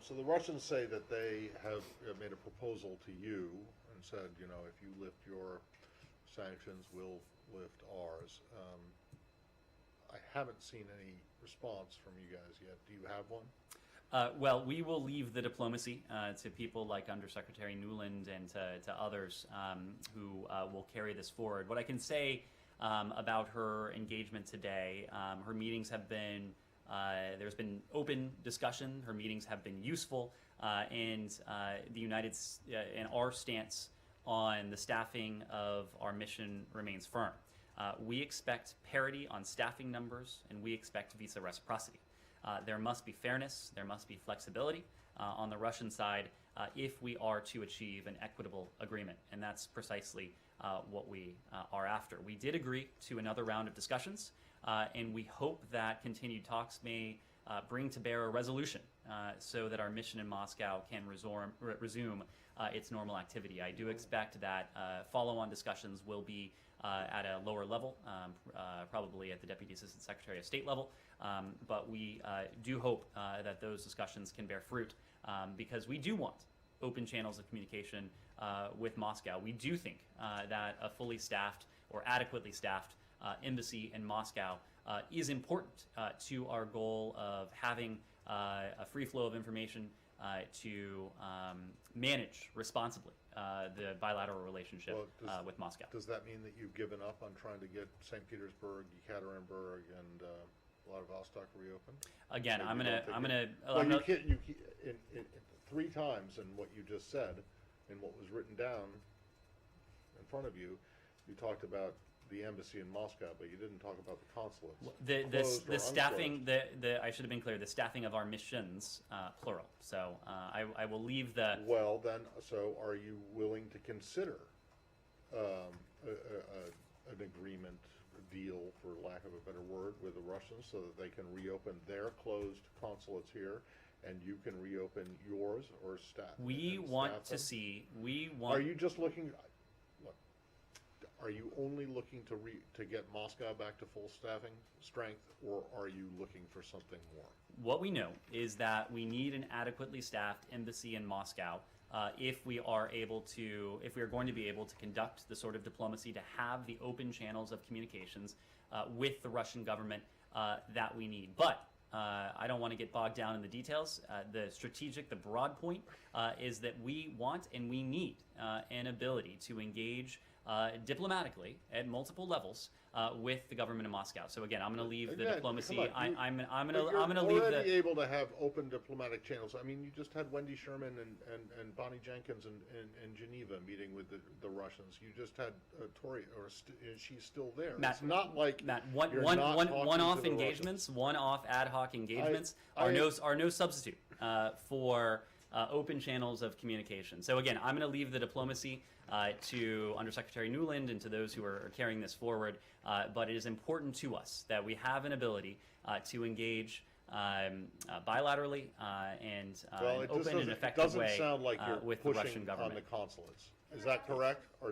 So the Russians say that they have made a proposal to you and said, you know, if you lift your sanctions, we'll lift ours. I haven't seen any response from you guys yet. Do you have one? Well, we will leave the diplomacy to people like Undersecretary Nuland and to others who will carry this forward. What I can say about her engagement today, her meetings have been, there's been open discussion, her meetings have been useful, and and our stance on the staffing of our mission remains firm. We expect parity on staffing numbers, and we expect visa reciprocity. There must be fairness, there must be flexibility on the Russian side if we are to achieve an equitable agreement, and that's precisely what we are after. We did agree to another round of discussions, and we hope that continued talks may bring to bear a resolution so that our mission in Moscow can resume its normal activity. I do expect that follow-on discussions will be at a lower level, probably at the Deputy Assistant Secretary of State level, but we do hope that those discussions can bear fruit because we do want open channels of communication with Moscow. We do think that a fully staffed or adequately staffed embassy in Moscow is important to our goal of having a free flow of information to manage responsibly the bilateral relationship with Moscow. Does that mean that you've given up on trying to get St. Petersburg, Yekaterinburg, and Vladivostok reopened? Again, So I'm you gonna. Well, you can't. In 3 times in what you just said, in what was written down in front of you, you talked about the embassy in Moscow, but you didn't talk about the consulates. The staffing. I should have been clear. The staffing of our missions, plural. So I will leave the. Well, then, so are you willing to consider an agreement, a deal, for lack of a better word, with the Russians so that they can reopen their closed consulates here, and you can reopen yours or staff? We want to see. Are you just looking? Look, are you only looking to get Moscow back to full staffing strength, or are you looking for something more? What we know is that we need an adequately staffed embassy in Moscow if we are going to be able to conduct the sort of diplomacy to have the open channels of communications with the Russian government that we need. But I don't want to get bogged down in the details. The broad point is that we want and we need an ability to engage diplomatically at multiple levels with the government of Moscow. So again, I'm going to leave the diplomacy. I'm going to leave the. Already able to have open diplomatic channels. I mean, you just had Wendy Sherman and Bonnie Jenkins in Geneva meeting with the Russians. You just had Tori, she's still there. Matt, it's not like Matt, one-off engagements, one-off ad hoc engagements are no substitute for open channels of communication. So again, I'm going to leave the diplomacy to Undersecretary Nuland and to those who are carrying this forward, but it is important to us that we have an ability to engage bilaterally and open and effective way sound like you're with the Russian pushing on government. the consulates. Is that correct? Or